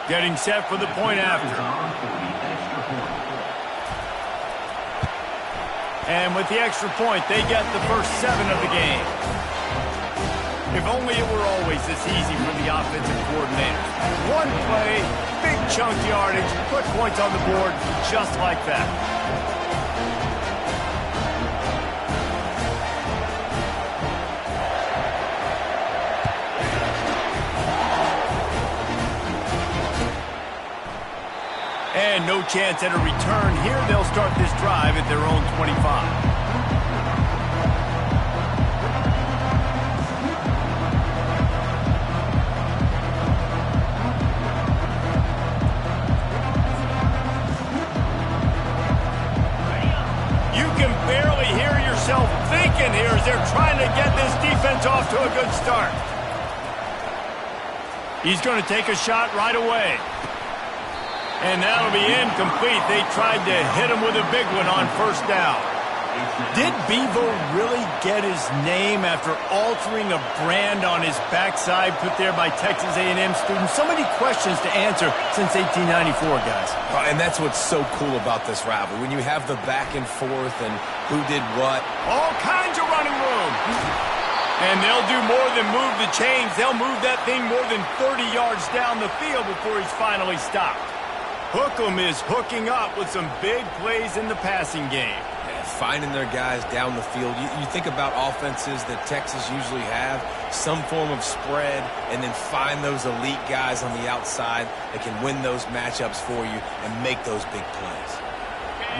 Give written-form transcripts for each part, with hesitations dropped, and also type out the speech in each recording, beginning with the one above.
Getting set for the point after. And with the extra point, they get the first 7 of the game. If only it were always this easy for the offensive coordinator. One play, big chunk yardage, put points on the board just like that. And no chance at a return here. They'll start this drive at their own 25. Thinking here as they're trying to get this defense off to a good start. He's going to take a shot right away. And that'll be incomplete. They tried to hit him with a big one on first down. Did Bevo really get his name after altering a brand on his backside put there by Texas A&M students? So many questions to answer since 1894, guys. And that's what's so cool about this rivalry. When you have the back and forth and who did what. All kinds of running room. And they'll do more than move the chains. They'll move that thing more than 30 yards down the field before he's finally stopped. Hookem is hooking up with some big plays in the passing game. Finding their guys down the field. You think about offenses that Texas usually have, some form of spread, and then find those elite guys on the outside that can win those matchups for you and make those big plays.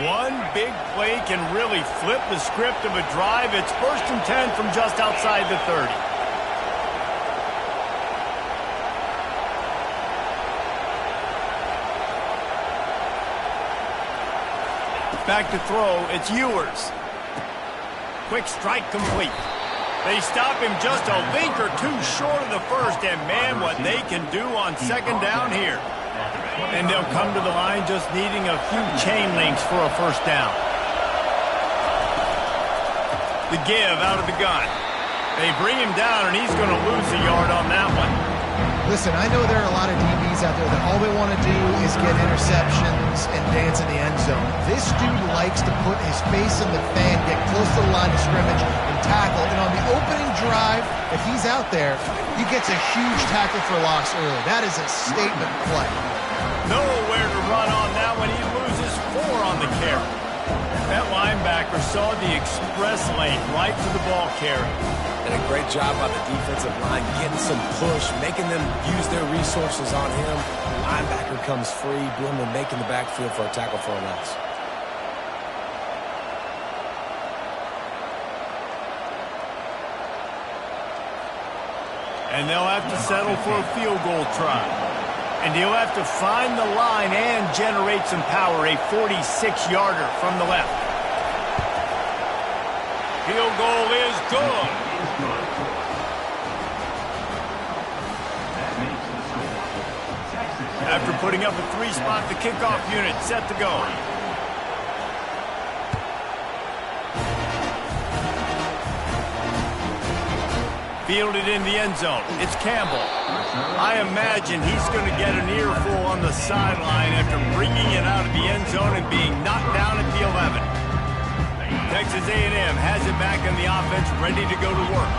One big play can really flip the script of a drive. It's 1st and 10 from just outside the 30. Back to throw, it's Ewers. Quick strike complete. They stop him just a link or two short of the first, and man, what they can do on 2nd down here. And they'll come to the line just needing a few chain links for a 1st down. The give out of the gun. They bring him down, and he's going to lose a yard on that one. Listen, I know there are a lot of DBs out there that all they want to do is get interceptions and dance in the end zone. This dude likes to put his face in the fan, get close to the line of scrimmage, and tackle. And on the opening drive, if he's out there, he gets a huge tackle for loss early. That is a statement play. Nowhere to run on that one. He loses 4 on the carry. That linebacker saw the express lane right to the ball carry. And a great job by the defensive line, getting some push, making them use their resources on him. Linebacker comes free, Bloomer making the backfield for a tackle for a loss. And they'll have to settle for a field goal try. And he'll have to find the line and generate some power, a 46-yarder from the left. Field goal is good. After putting up a 3-spot, the kickoff unit set to go. Fielded in the end zone. It's Campbell. I imagine he's going to get an earful on the sideline after bringing it out of the end zone and being knocked down at the 11. Texas A&M has it back in the offense, ready to go to work.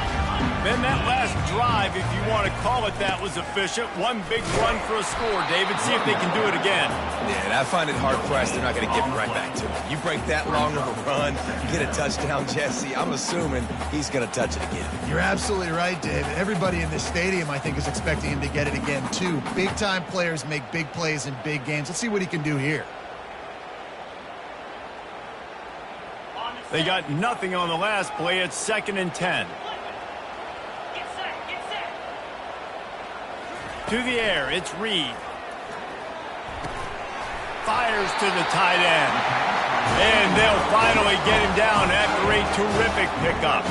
Then that last drive, if you want to call it that, was efficient. One big run for a score, David. See if they can do it again. Yeah, and I find it hard-pressed they're not going to give it right back to him. You break that long of a run, get a touchdown, Jesse, I'm assuming he's going to touch it again. You're absolutely right, David. Everybody in this stadium, I think, is expecting him to get it again, too. Big-time players make big plays in big games. Let's see what he can do here. They got nothing on the last play. It's 2nd and 10. To the air, it's Reed. Fires to the tight end. And they'll finally get him down after a terrific pickup.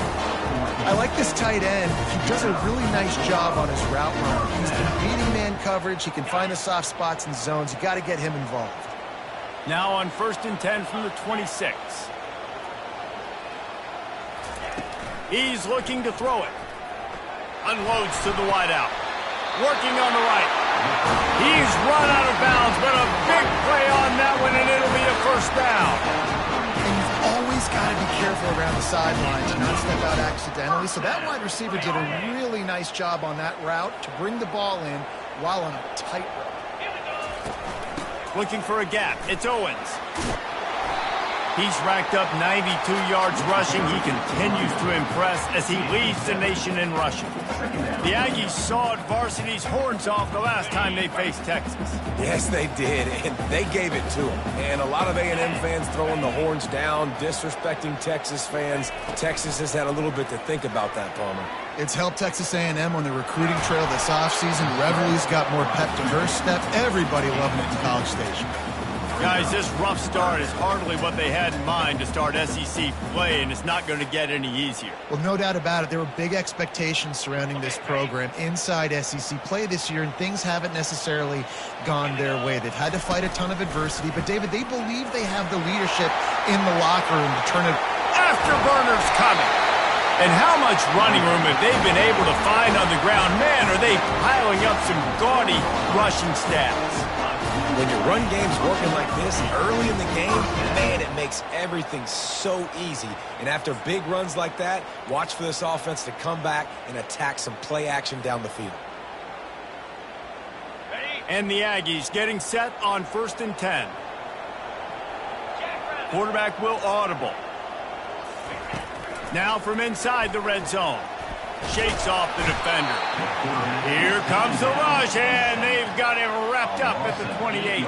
I like this tight end. He does a really nice job on his route running. He's been beating man coverage. He can find the soft spots and zones. You got to get him involved. Now on 1st and 10 from the 26. He's looking to throw it. Unloads to the wideout. Working on the right. He's run out of bounds, but a big play on that one, and it'll be a first down. And you've always got to be careful around the sideline to not step out accidentally. So that wide receiver did a really nice job on that route to bring the ball in while on a tight rope. Looking for a gap. It's Owens. He's racked up 92 yards rushing. He continues to impress as he leads the nation in rushing. The Aggies sawed varsity's horns off the last time they faced Texas. Yes, they did, and they gave it to them. And a lot of A&M fans throwing the horns down, disrespecting Texas fans. Texas has had a little bit to think about that, Palmer. It's helped Texas A&M on the recruiting trail this offseason. Reveille's got more pep to her step. Everybody loving it in College Station. Guys, this rough start is hardly what they had in mind to start SEC play, and it's not going to get any easier. Well, no doubt about it. There were big expectations surrounding this program inside SEC play this year, and things haven't necessarily gone their way. They've had to fight a ton of adversity, but, David, they believe they have the leadership in the locker room to turn it. Afterburners coming. And how much running room have they been able to find on the ground? Man, are they piling up some gaudy rushing stats. When your run game's working like this early in the game, man, it makes everything so easy. And after big runs like that, watch for this offense to come back and attack some play action down the field. And the Aggies getting set on 1st and 10. Quarterback will audible. Now from inside the red zone. Shakes off the defender. Here comes the rush, and they've got him wrapped up at the 28.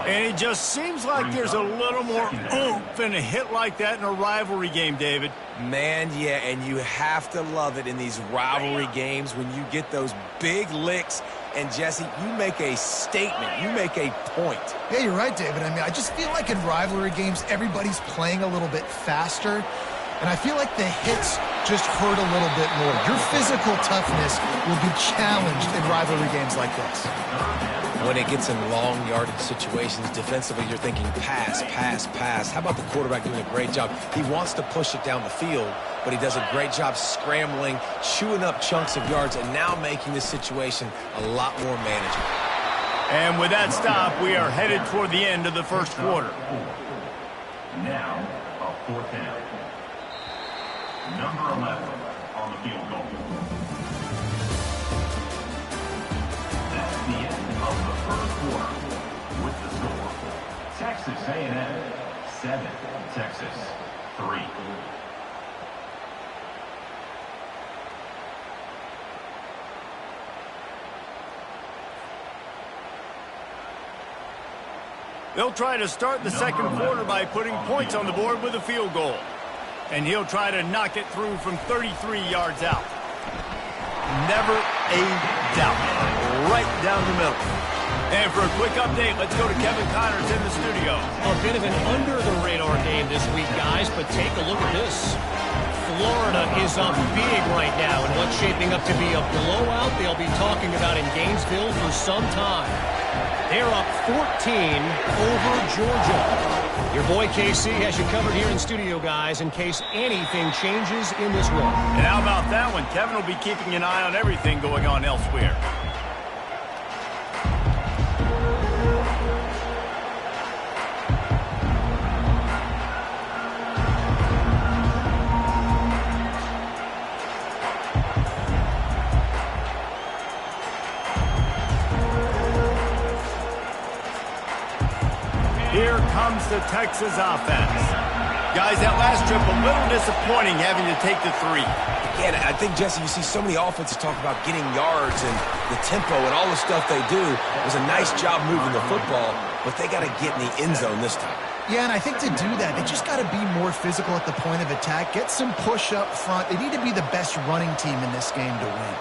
And it just seems like there's a little more oomph in a hit like that in a rivalry game, David. Man, yeah, and you have to love it in these rivalry games when you get those big licks. And, Jesse, you make a statement. You make a point. Yeah, you're right, David. I mean, I just feel like in rivalry games, everybody's playing a little bit faster. And I feel like the hits just hurt a little bit more. Your physical toughness will be challenged in rivalry games like this. When it gets in long yardage situations, defensively, you're thinking pass, pass, pass. How about the quarterback doing a great job? He wants to push it down the field, but he does a great job scrambling, chewing up chunks of yards, and now making this situation a lot more manageable. And with that stop, we are headed toward the end of the first quarter. Now, a fourth down. Number 11 on the field goal. That's the end of the first quarter. With the score, Texas A&M 7, Texas 3. They'll try to start the second quarter by putting points on the board with a field goal. And he'll try to knock it through from 33 yards out. Never a doubt. Right down the middle. And for a quick update, let's go to Kevin Connors in the studio. A bit of an under-the-radar game this week, guys, but take a look at this. Florida is up big right now in what's shaping up to be a blowout they'll be talking about in Gainesville for some time. They're up 14 over Georgia. Your boy KC has you covered here in studio, guys, in case anything changes in this one. And how about that one? Kevin will be keeping an eye on everything going on elsewhere. Here comes the Texas offense. Guys, that last trip, a little disappointing having to take the 3. Again, I think, Jesse, you see so many offenses talk about getting yards and the tempo and all the stuff they do. It was a nice job moving the football, but they got to get in the end zone this time. Yeah, and I think to do that, they just got to be more physical at the point of attack, get some push up front. They need to be the best running team in this game to win.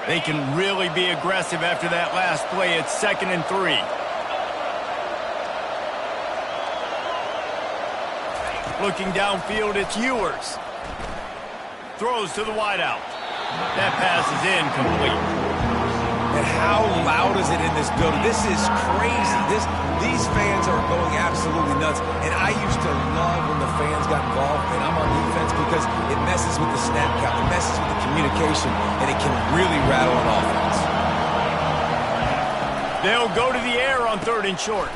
They can really be aggressive after that last play. It's 2nd and 3. Looking downfield, it's Ewers. Throws to the wideout. That pass is incomplete. And how loud is it in this building? This is crazy. These fans are are going absolutely nuts. And I used to love when the fans got involved and I'm on defense because it messes with the snap count, it messes with the communication, and it can really rattle an offense. They'll go to the air on 3rd and short.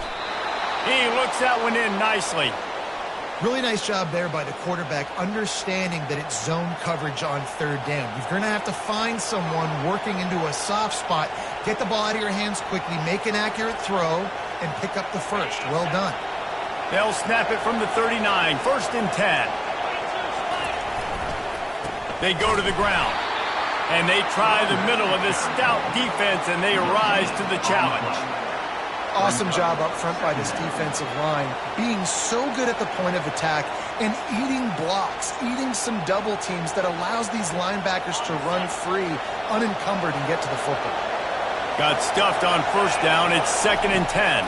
He looks that one in nicely. Really nice job there by the quarterback, understanding that it's zone coverage on 3rd down. You're going to have to find someone working into a soft spot, get the ball out of your hands quickly, make an accurate throw, and pick up the first. Well done. They'll snap it from the 39, 1st and 10. They go to the ground, and they try the middle of this stout defense, and they rise to the challenge. Awesome job up front by this defensive line, being so good at the point of attack and eating blocks, eating some double teams that allows these linebackers to run free, unencumbered, and get to the football. Got stuffed on 1st down. It's 2nd and 10.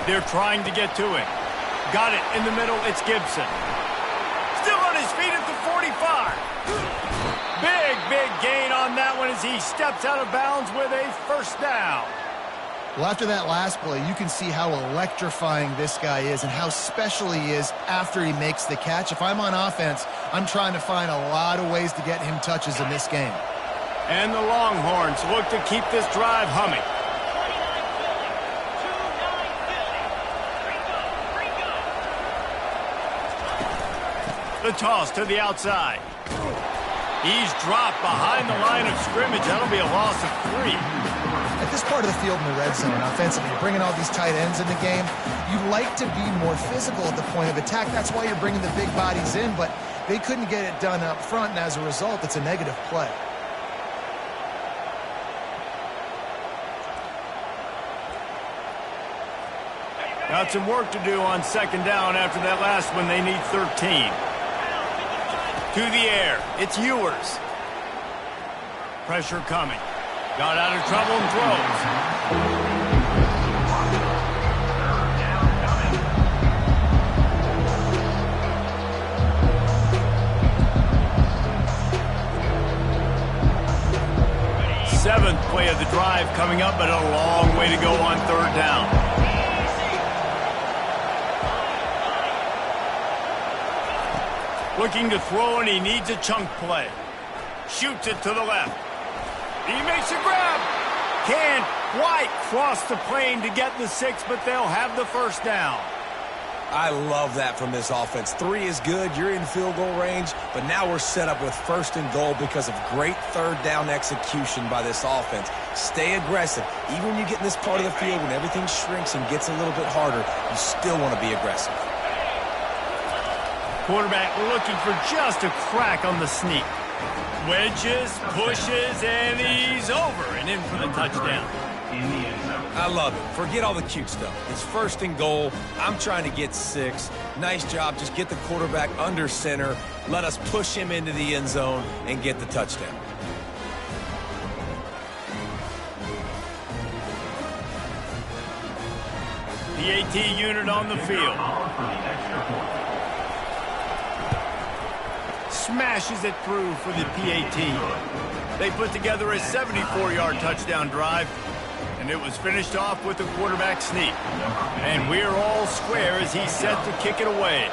They're trying to get to him. Got it in the middle. It's Gibson. Still on his feet at the 45. Big gain on that one as he steps out of bounds with a 1st down. Well, after that last play, you can see how electrifying this guy is and how special he is after he makes the catch. If I'm on offense, I'm trying to find a lot of ways to get him touches in this game. And the Longhorns look to keep this drive humming. The toss to the outside. He's dropped behind the line of scrimmage. That'll be a loss of 3. At this part of the field in the red zone, offensively, bringing all these tight ends in the game, you like to be more physical at the point of attack. That's why you're bringing the big bodies in, but they couldn't get it done up front, and as a result, it's a negative play. Got some work to do on 2nd down after that last one. They need 13. To the air. It's Ewers. Pressure coming. Got out of trouble and throws. Seventh play of the drive coming up, but a long way to go on 3rd down. Looking to throw, and he needs a chunk play. Shoots it to the left. He makes a grab. Can't quite cross the plane to get the 6, but they'll have the 1st down. I love that from this offense. 3 is good. You're in field goal range, but now we're set up with 1st and goal because of great 3rd down execution by this offense. Stay aggressive. Even when you get in this part of the field, when everything shrinks and gets a little bit harder, you still want to be aggressive. Quarterback looking for just a crack on the sneak. Wedges, pushes, and he's over and in for the touchdown. I love it. Forget all the cute stuff. It's 1st and goal. I'm trying to get 6. Nice job. Just get the quarterback under center. Let us push him into the end zone and get the touchdown. The AT unit on the field. Smashes it through for the PAT. They put together a 74-yard touchdown drive, and it was finished off with a quarterback sneak. And we're all square as he's set to kick it away.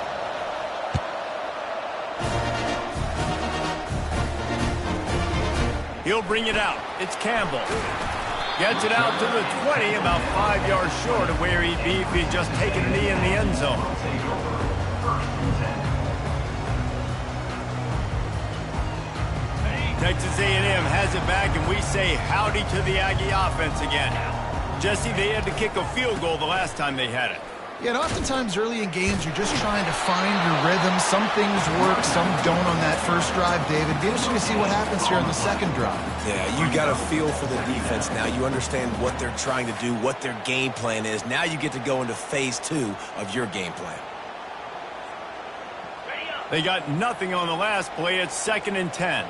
He'll bring it out. It's Campbell. Gets it out to the 20, about 5 yards short of where he'd be if he'd just taken a knee in the end zone. Texas A&M has it back, and we say howdy to the Aggie offense again. Jesse, they had to kick a field goal the last time they had it. Yeah, and oftentimes early in games, you're just trying to find your rhythm. Some things work, some don't on that first drive, David. It'd be interesting to see what happens here on the second drive. Yeah, you got a feel for the defense now. You understand what they're trying to do, what their game plan is. Now you get to go into phase 2 of your game plan. They got nothing on the last play. It's 2nd and 10.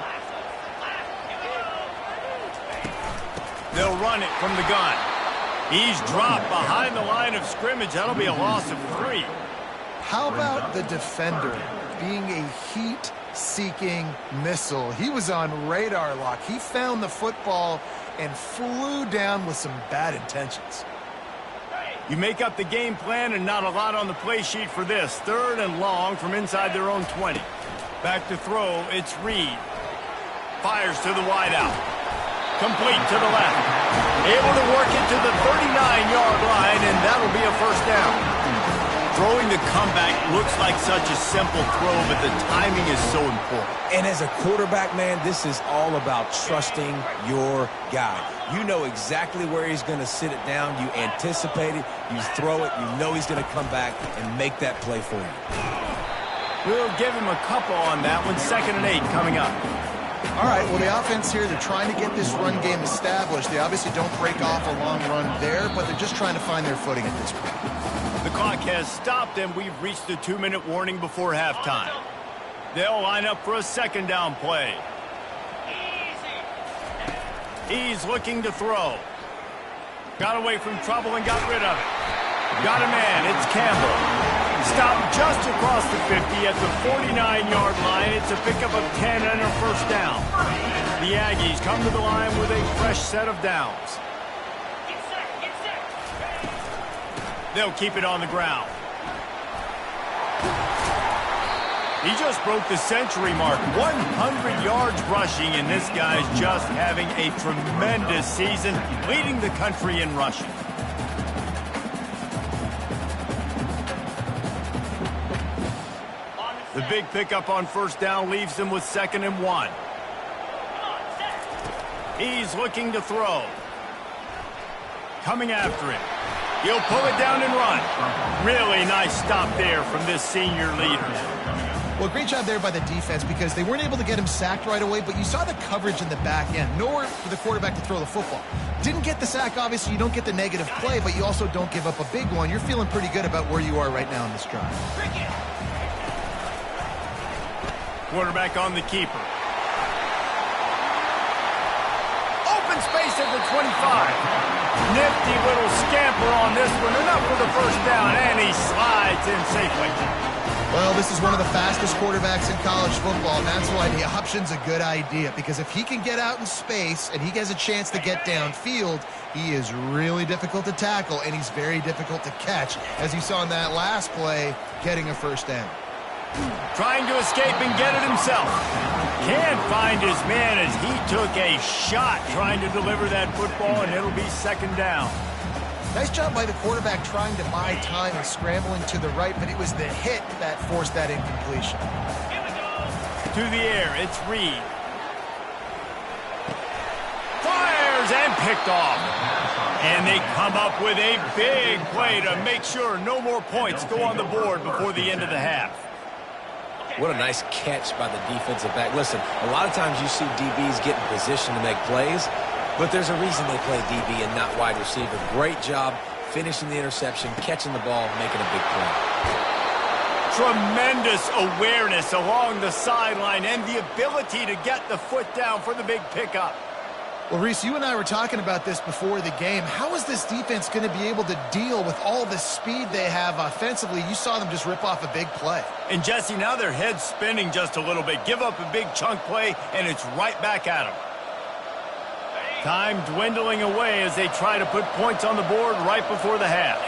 They'll run it from the gun. He's dropped behind the line of scrimmage. That'll be a loss of 3. How about the defender being a heat-seeking missile? He was on radar lock. He found the football and flew down with some bad intentions. You make up the game plan and not a lot on the play sheet for this. 3rd and long from inside their own 20. Back to throw, it's Reed. Fires to the wideout. Complete to the left. Able to work it to the 39-yard line, and that'll be a first down. Throwing the comeback looks like such a simple throw, but the timing is so important. And as a quarterback, man, this is all about trusting your guy. You know exactly where he's going to sit it down. You anticipate it. You throw it. You know he's going to come back and make that play for you. We'll give him a couple on that one. 2nd and 8 coming up. All right, well, the offense here, they're trying to get this run game established. They obviously don't break off a long run there, but they're just trying to find their footing at this point. The clock has stopped, and we've reached the 2-minute warning before halftime. They'll line up for a 2nd down play. He's looking to throw. Got away from trouble and got rid of it. Got a man. It's Campbell. Stopped just across the 50 at the 49-yard line. It's a pickup of 10 and a first down. The Aggies come to the line with a fresh set of downs. They'll keep it on the ground. He just broke the century mark. 100 yards rushing, and this guy's just having a tremendous season, leading the country in rushing. The big pickup on first down leaves them with 2nd and 1. He's looking to throw. Coming after him. He'll pull it down and run. Really nice stop there from this senior leader. Well, great job there by the defense because they weren't able to get him sacked right away, but you saw the coverage in the back end. Nowhere for the quarterback to throw the football. Didn't get the sack, obviously. You don't get the negative play, but you also don't give up a big one. You're feeling pretty good about where you are right now in this drive. Quarterback on the keeper. Open space at the 25. Nifty little scamper on this one. Enough for the first down, and he slides in safely. Well, this is one of the fastest quarterbacks in college football, and that's why the option's a good idea, because if he can get out in space and he has a chance to get downfield, he is really difficult to tackle, and he's very difficult to catch, as you saw in that last play, getting a first down. Trying to escape and get it himself. Can't find his man as he took a shot trying to deliver that football, and it'll be 2nd down. Nice job by the quarterback trying to buy time and scrambling to the right, but it was the hit that forced that incompletion. To the air, it's Reed. Fires and picked off. And they come up with a big play to make sure no more points go on the board before the end of the half. What a nice catch by the defensive back. Listen, a lot of times you see DBs get in position to make plays, but there's a reason they play DB and not wide receiver. Great job finishing the interception, catching the ball, making a big play. Tremendous awareness along the sideline and the ability to get the foot down for the big pickup. Well, Reese, you and I were talking about this before the game. How is this defense going to be able to deal with all the speed they have offensively? You saw them just rip off a big play. And, Jesse, now their head's spinning just a little bit. Give up a big chunk play, and it's right back at them. Time dwindling away as they try to put points on the board right before the half.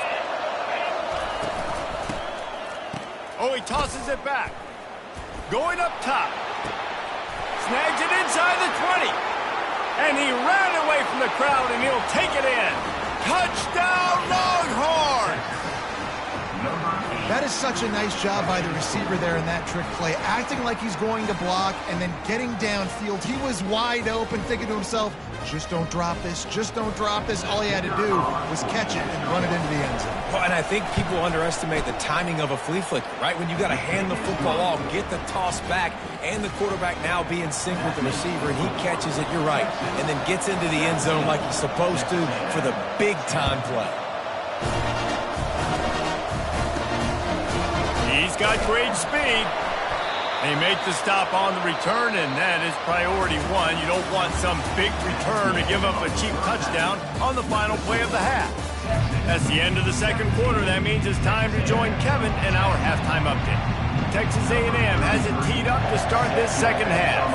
Oh, he tosses it back. Going up top. Snags it inside the 20. And he ran away from the crowd, and he'll take it in. Touchdown, Longhorn! That is such a nice job by the receiver there in that trick play, acting like he's going to block and then getting downfield. He was wide open, thinking to himself, just don't drop this, just don't drop this. All he had to do was catch it and run it into the end zone. Well, and I think people underestimate the timing of a flea flicker, right? When you got to hand the football off, get the toss back, and the quarterback now be in sync with the receiver, and he catches it, you're right, and then gets into the end zone like he's supposed to for the big-time play. He's got great speed. They make the stop on the return, and that is priority one. You don't want some big return to give up a cheap touchdown on the final play of the half. That's the end of the second quarter. That means it's time to join Kevin in our halftime update. Texas A&M has it teed up to start this second half.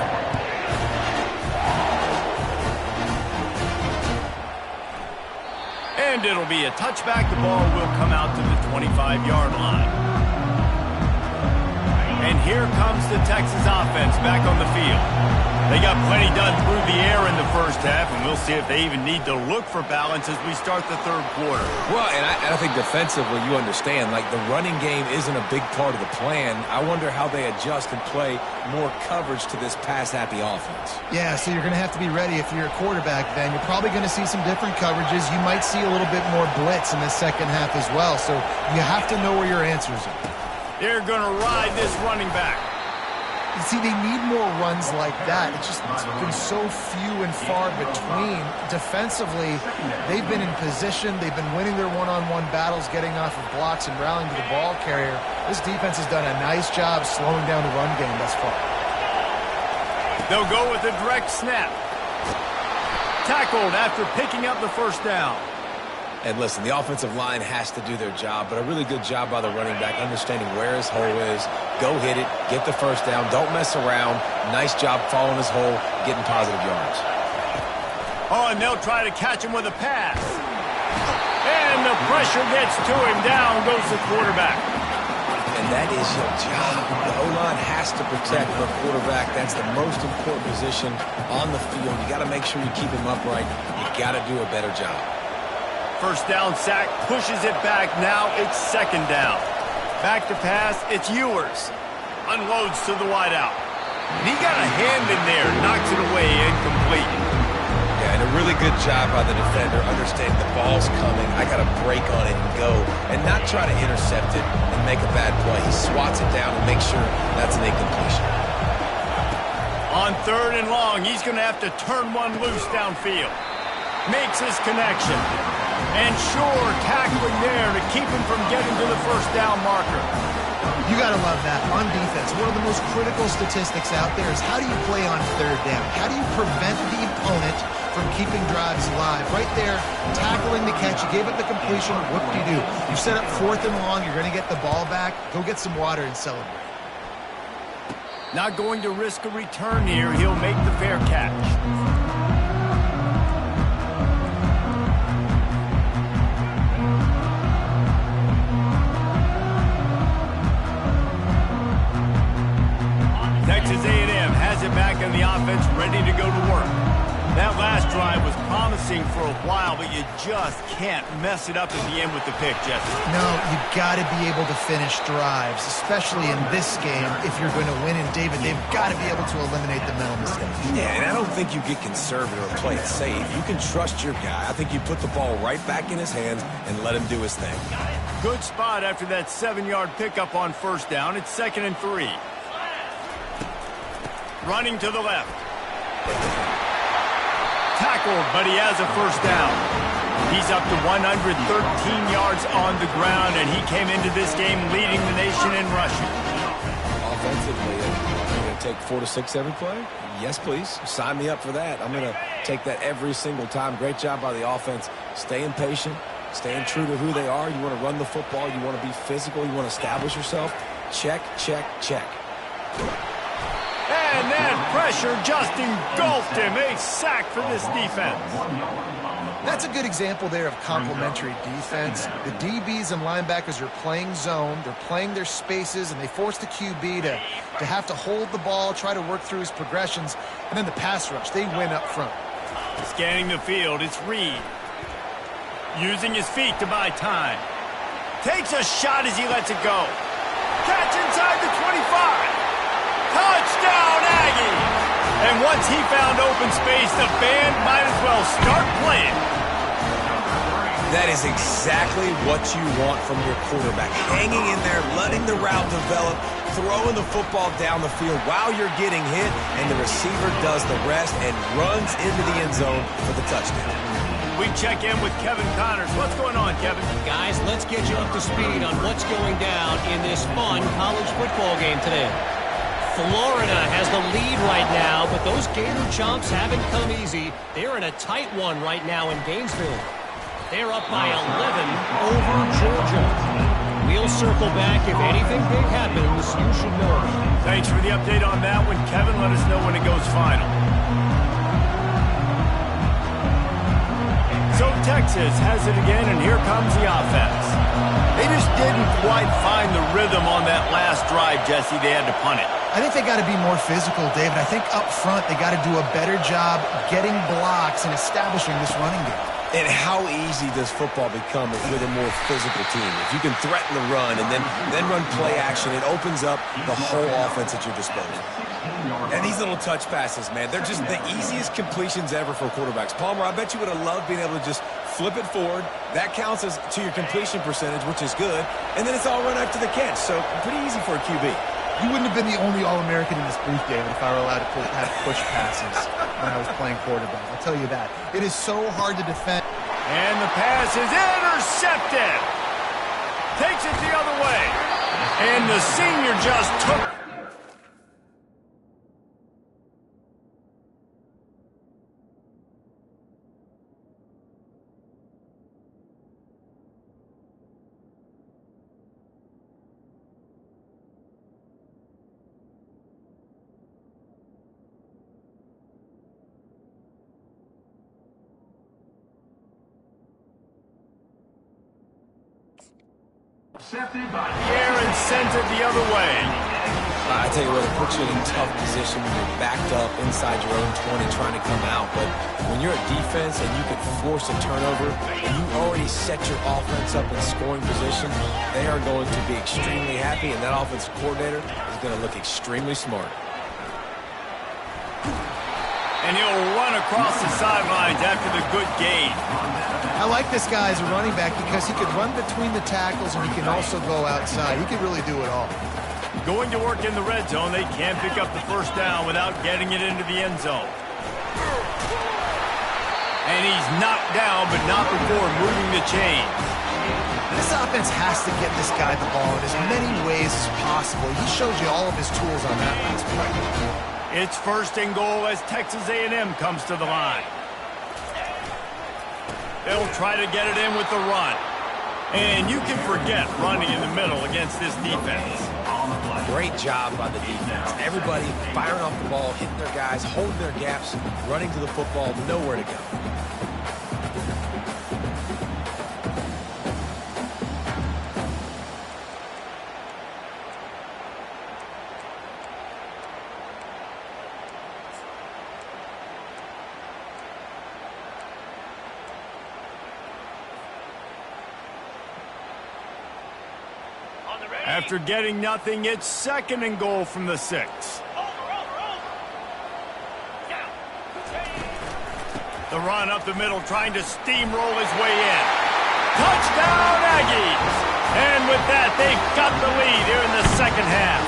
And it'll be a touchback. The ball will come out to the 25-yard line. And here comes the Texas offense back on the field. They got plenty done through the air in the first half, and we'll see if they even need to look for balance as we start the third quarter. Well, and I think defensively, you understand, like the running game isn't a big part of the plan. I wonder how they adjust and play more coverage to this pass-happy offense. Yeah, so you're going to have to be ready if you're a quarterback then. You're probably going to see some different coverages. You might see a little bit more blitz in the second half as well, so you have to know where your answers are. They're going to ride this running back. You see, they need more runs like that. It's been so few and far between. Defensively, they've been in position. They've been winning their one-on-one battles, getting off of blocks and rallying to the ball carrier. This defense has done a nice job slowing down the run game thus far. They'll go with a direct snap. Tackled after picking up the first down. And listen, the offensive line has to do their job, but a really good job by the running back understanding where his hole is. Go hit it, get the first down, don't mess around. Nice job following his hole, getting positive yards. Oh, and they'll try to catch him with a pass. And the pressure gets to him. Down goes the quarterback. And that is your job. The O-line has to protect the quarterback. That's the most important position on the field. You got to make sure you keep him upright. You got to do a better job. First down sack, pushes it back. Now it's second down. Back to pass, it's Ewers. Unloads to the wideout. And he got a hand in there, knocks it away, incomplete. Yeah, and a really good job by the defender, understanding the ball's coming. I got to break on it and go, and not try to intercept it and make a bad play. He swats it down and makes sure that's an incompletion. On third and long, he's going to have to turn one loose downfield. Makes his connection. And sure, tackling there to keep him from getting to the first down marker. You got to love that. On defense, one of the most critical statistics out there is how do you play on third down? How do you prevent the opponent from keeping drives alive? Right there, tackling the catch. You gave up the completion. Whoop-de-doo. You set up fourth and long. You're going to get the ball back. Go get some water and celebrate. Not going to risk a return here. He'll make the fair catch. Texas A&M has it back on the offense, ready to go to work. That last drive was promising for a while, but you just can't mess it up at the end with the pick, Jesse. No, you got to be able to finish drives, especially in this game. If you're going to win, and David, they've got to be able to eliminate the mental mistakes. Yeah, and I don't think you get conservative or play it safe. You can trust your guy. I think you put the ball right back in his hands and let him do his thing. Good spot after that 7-yard pickup on first down. It's 2nd and 3. Running to the left. Tackled, but he has a first down. He's up to 113 yards on the ground, and he came into this game leading the nation in rushing. Offensively, you're going to take 4 to 6 every play? Yes, please. Sign me up for that. I'm going to take that every single time. Great job by the offense. Staying patient, staying true to who they are. You want to run the football. You want to be physical. You want to establish yourself. Check, check, check. And then pressure just engulfed him. A sack for this defense. That's a good example there of complementary defense. The DBs and linebackers are playing zone. They're playing their spaces, and they force the QB to have to hold the ball, try to work through his progressions. And then the pass rush, they win up front. Scanning the field, it's Reed. Using his feet to buy time. Takes a shot as he lets it go. Catch inside the 25. Touchdown, Aggies! And once he found open space, the band might as well start playing. That is exactly what you want from your quarterback. Hanging in there, letting the route develop, throwing the football down the field while you're getting hit, and the receiver does the rest and runs into the end zone for the touchdown. We check in with Kevin Connors. What's going on, Kevin? Guys, let's get you up to speed on what's going down in this fun college football game today. Florida has the lead right now, but those Gator Chomps haven't come easy. They're in a tight one right now in Gainesville. They're up by 11 over Georgia. We'll circle back. If anything big happens, you should know. Thanks for the update on that one, Kevin. Let us know when it goes final. So Texas has it again, and here comes the offense. They just didn't quite find the rhythm on that last drive, Jesse. They had to punt it. I think they got to be more physical, David. I think up front they got to do a better job getting blocks and establishing this running game. And how easy does football become with a more physical team? If you can threaten the run and then run play action, it opens up the whole offense at your disposal. And these little touch passes, man, they're just the easiest completions ever for quarterbacks. Palmer, I bet you would have loved being able to just flip it forward. That counts as to your completion percentage, which is good. And then it's all run after the catch. So pretty easy for a QB. You wouldn't have been the only All-American in this booth, David, if I were allowed to have push passes when I was playing quarterback. I'll tell you that. It is so hard to defend. And the pass is intercepted. Takes it the other way. And the senior just took it. Accepted by Aaron sends it the other way. I tell you what, it puts you in a tough position when you're backed up inside your own 20 trying to come out. But when you're a defense and you can force a turnover and you already set your offense up in scoring position, they are going to be extremely happy, and that offensive coordinator is going to look extremely smart. And he'll run across the sidelines after the good gain. I like this guy as a running back because he could run between the tackles and he can also go outside. He can really do it all. Going to work in the red zone, they can't pick up the first down without getting it into the end zone. And he's knocked down, but not before moving the chains. This offense has to get this guy the ball in as many ways as possible. He showed you all of his tools on that last play. It's first and goal as Texas A&M comes to the line. They'll try to get it in with the run. And you can forget running in the middle against this defense. Great job by the defense. Everybody firing off the ball, hitting their guys, holding their gaps, running to the football, nowhere to go. After getting nothing, it's second and goal from the 6. The run up the middle, trying to steamroll his way in. Touchdown, Aggies! And with that, they've got the lead here in the second half.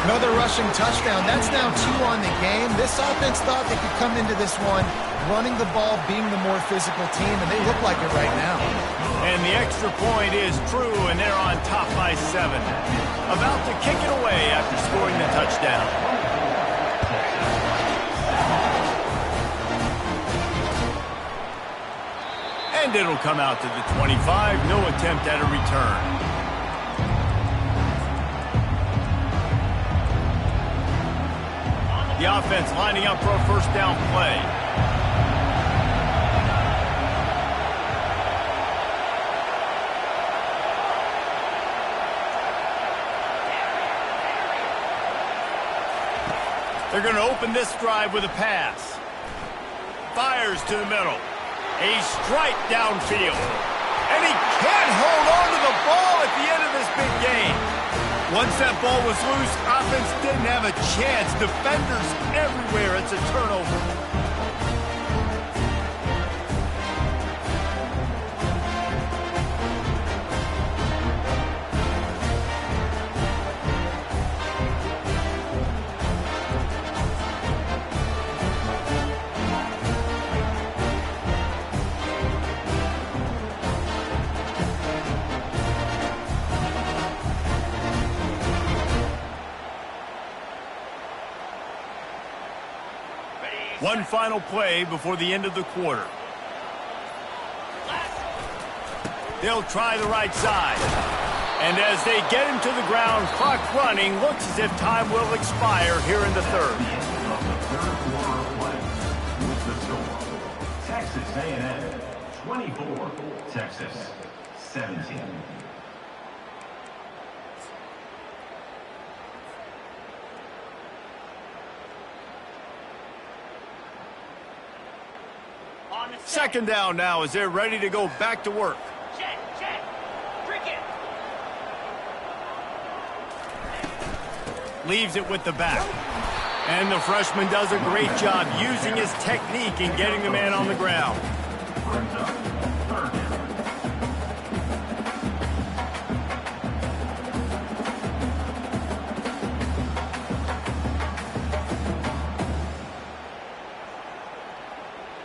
Another rushing touchdown. That's now 2 on the game. This offense thought they could come into this one running the ball, being the more physical team, and they look like it right now. And the extra point is true, and they're on top by 7. About to kick it away after scoring the touchdown. And it'll come out to the 25. No attempt at a return. The offense lining up for a first down play. They're going to open this drive with a pass. Fires to the middle. A strike downfield. And he can't hold on to the ball at the end of this big game. Once that ball was loose, offense didn't have a chance. Defenders everywhere. It's a turnover. One final play before the end of the quarter. They'll try the right side. And as they get him to the ground, clock running, looks as if time will expire here in the third. The end of the third quarter of play with the score. Texas Texas A&M 24, Texas 17. Second down now as they're ready to go back to work. Check. Cricket. Leaves it with the back. And the freshman does a great job using his technique and getting the man on the ground. Brings up third down.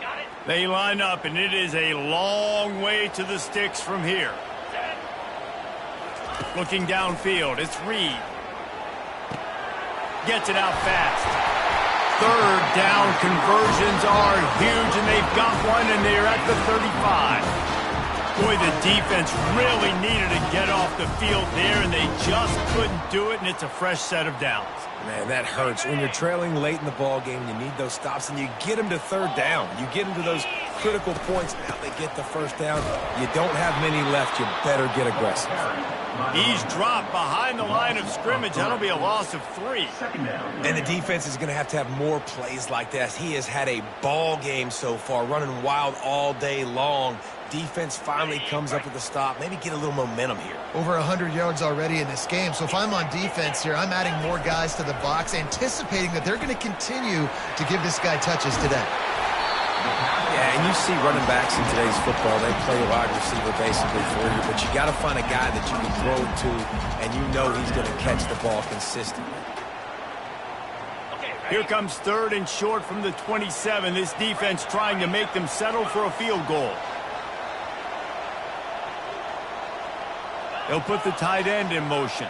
Got it. They line up, and it is a long way to the sticks from here. Looking downfield, it's Reed. Gets it out fast. Third down conversions are huge, and they've got one, and they're at the 35. Boy, the defense really needed to get off the field there, and they just couldn't do it, and it's a fresh set of downs. Man, that hurts. When you're trailing late in the ball game, you need those stops, and you get them to third down. You get them to those critical points. Now they get the first down. You don't have many left. You better get aggressive. He's dropped behind the line of scrimmage. That'll be a loss of 3. Second down. And the defense is going to have more plays like this. He has had a ball game so far, running wild all day long. Defense finally comes up with a stop. Maybe get a little momentum here. Over 100 yards already in this game. So if I'm on defense here, I'm adding more guys to the box, anticipating that they're going to continue to give this guy touches today. Yeah, and you see running backs in today's football, they play a wide receiver basically for you, but you got to find a guy that you can throw it to, and you know he's going to catch the ball consistently. Here comes third and short from the 27. This defense trying to make them settle for a field goal. They'll put the tight end in motion.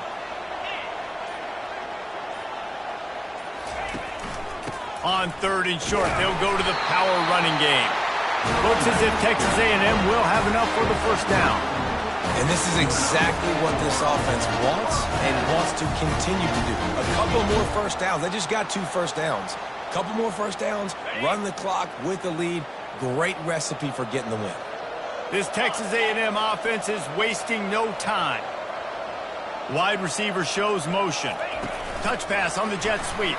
On third and short, they'll go to the power running game. Looks as if Texas A&M will have enough for the first down. And this is exactly what this offense wants and wants to continue to do. A couple more first downs. They just got 2 first downs. A couple more first downs, run the clock with the lead. Great recipe for getting the win. This Texas A&M offense is wasting no time. Wide receiver shows motion. Touch pass on the jet sweep.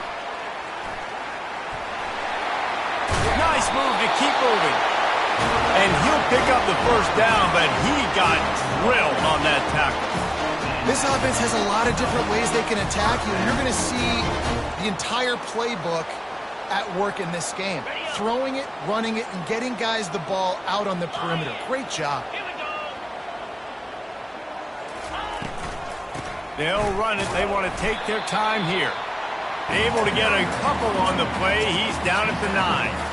Nice move to keep moving. And he'll pick up the first down, but he got drilled on that tackle. This offense has a lot of different ways they can attack you, and you're going to see the entire playbook at work in this game. Throwing it, running it, and getting guys the ball out on the perimeter. Great job. They'll run it. They want to take their time here. Able to get a couple on the play. He's down at the 9.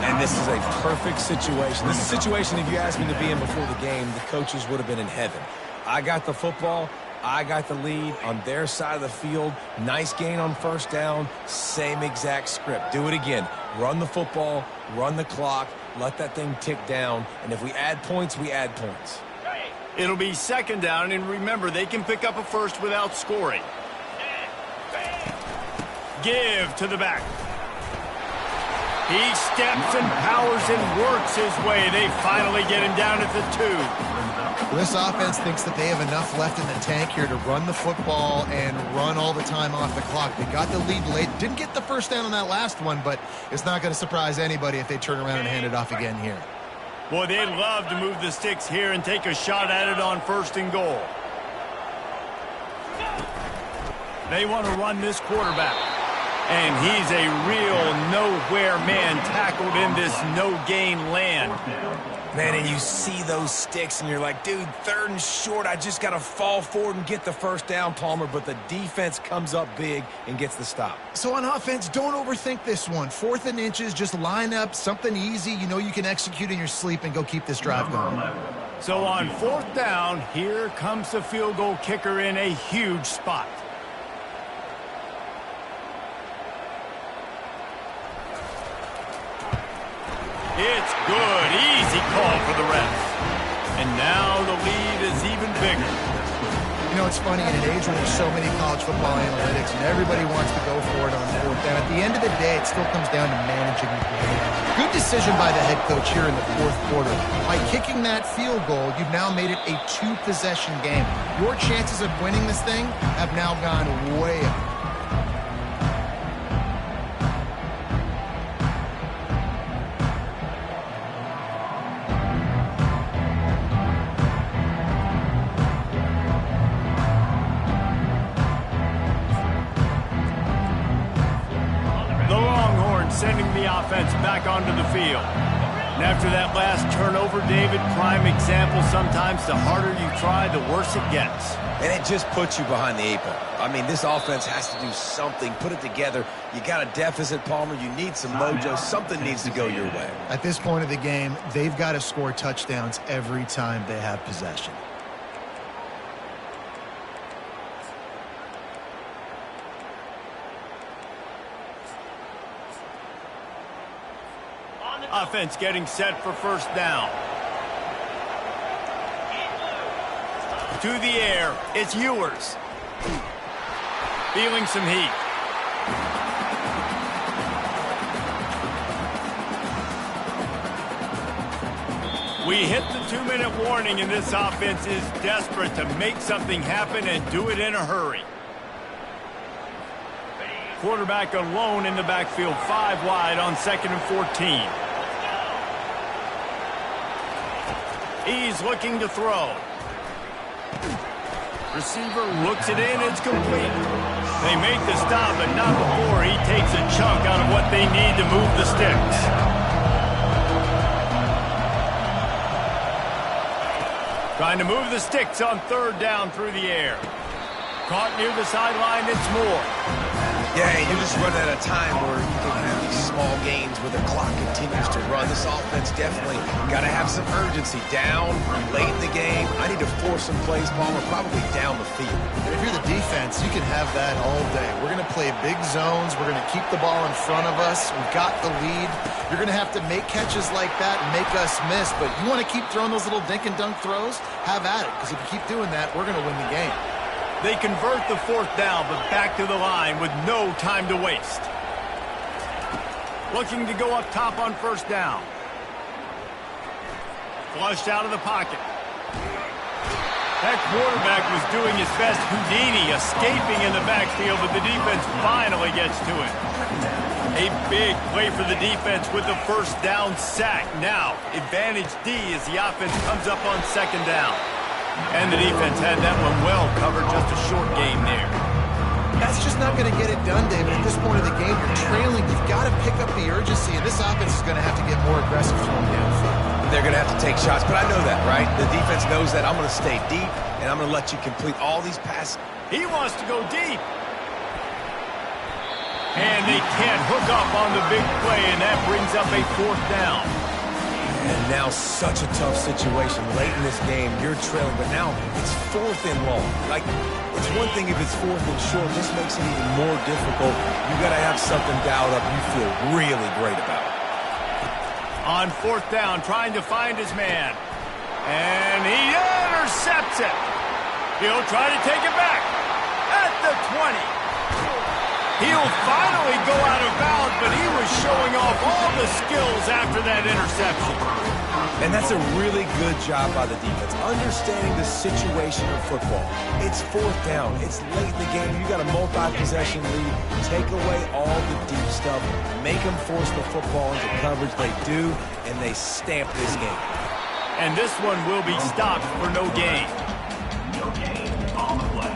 And this is a perfect situation. This is a situation, if you asked me to be in before the game, the coaches would have been in heaven. I got the football. I got the lead on their side of the field. Nice gain on first down. Same exact script. Do it again. Run the football, run the clock, let that thing tick down. And if we add points, we add points. It'll be second down, and remember, they can pick up a first without scoring. Give to the back. He steps and powers and works his way. They finally get him down at the 2. Well, this offense thinks that they have enough left in the tank here to run the football and run all the time off the clock. They got the lead late. Didn't get the first down on that last one, but it's not going to surprise anybody if they turn around and hand it off again here. Boy, they'd love to move the sticks here and take a shot at it on first and goal. They want to run this quarterback. And he's a real nowhere man tackled in this no-gain land. Man, and you see those sticks, and you're like, dude, third and short, I just got to fall forward and get the first down, Palmer. But the defense comes up big and gets the stop. So on offense, don't overthink this one. 4th and inches, just line up something easy you know you can execute in your sleep and go keep this drive going. So on 4th down, here comes the field goal kicker in a huge spot. It's good. Easy call for the refs. And now the lead is even bigger. You know, it's funny, in an age where there's so many college football analytics and everybody wants to go for it on fourth down, at the end of the day, it still comes down to managing the game. Good decision by the head coach here in the fourth quarter. By kicking that field goal, you've now made it a two-possession game. Your chances of winning this thing have now gone way up. Sending the offense back onto the field. And after that last turnover, David, prime example, sometimes the harder you try, the worse it gets. And it just puts you behind the 8 ball. I mean, this offense has to do something, put it together. You got a deficit, Palmer. You need some mojo. Something needs to go your way. At this point of the game, they've got to score touchdowns every time they have possession. Offense getting set for first down. To the air, it's Ewers. Feeling some heat. We hit the 2-minute warning, and this offense is desperate to make something happen and do it in a hurry. Quarterback alone in the backfield, 5 wide on 2nd and 14. He's looking to throw. Receiver looks it in. It's complete. They make the stop, but not before he takes a chunk out of what they need to move the sticks. Trying to move the sticks on 3rd down through the air. Caught near the sideline. It's Moore. Yeah, you're just running out of time where you can have these small gains where the clock continues to run. This offense definitely got to have some urgency. Down, late in the game. I need to force some plays, Palmer, probably down the field. If you're the defense, you can have that all day. We're going to play big zones. We're going to keep the ball in front of us. We've got the lead. You're going to have to make catches like that and make us miss. But you want to keep throwing those little dink and dunk throws? Have at it. Because if you keep doing that, we're going to win the game. They convert the 4th down, but back to the line with no time to waste. Looking to go up top on 1st down. Flushed out of the pocket. That quarterback was doing his best Houdini, escaping in the backfield, but the defense finally gets to it. A big play for the defense with the 1st down sack. Now, advantage D as the offense comes up on 2nd down. And the defense had that one well covered, just a short game there. That's just not going to get it done, David. At this point of the game, you're trailing. You've got to pick up the urgency, and this offense is going to have to get more aggressive throwing downfield. They're going to have to take shots, but I know that, right? The defense knows that. I'm going to stay deep, and I'm going to let you complete all these passes. He wants to go deep. And they can't hook up on the big play, and that brings up a 4th down. And now such a tough situation late in this game. You're trailing, but now it's 4th and long. Like, it's one thing if it's 4th and short. This makes it even more difficult. You got to have something dialed up you feel really great about. On 4th down, trying to find his man. And he intercepts it. He'll try to take it back at the 20. He'll finally go out of bounds, but he was showing off all the skills after that interception. And that's a really good job by the defense, understanding the situation of football. It's 4th down. It's late in the game. You got a multi-possession lead. Take away all the deep stuff. Make them force the football into coverage. They do, and they stamp this game. And this one will be stopped for no gain. No gain on the play.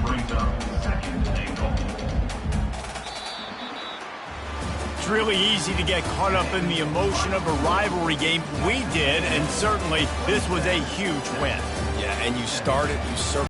Brings up 2nd and goal. It's really easy to get caught up in the emotion of a rivalry game. We did, and certainly this was a huge win. Yeah, and you started, you circled.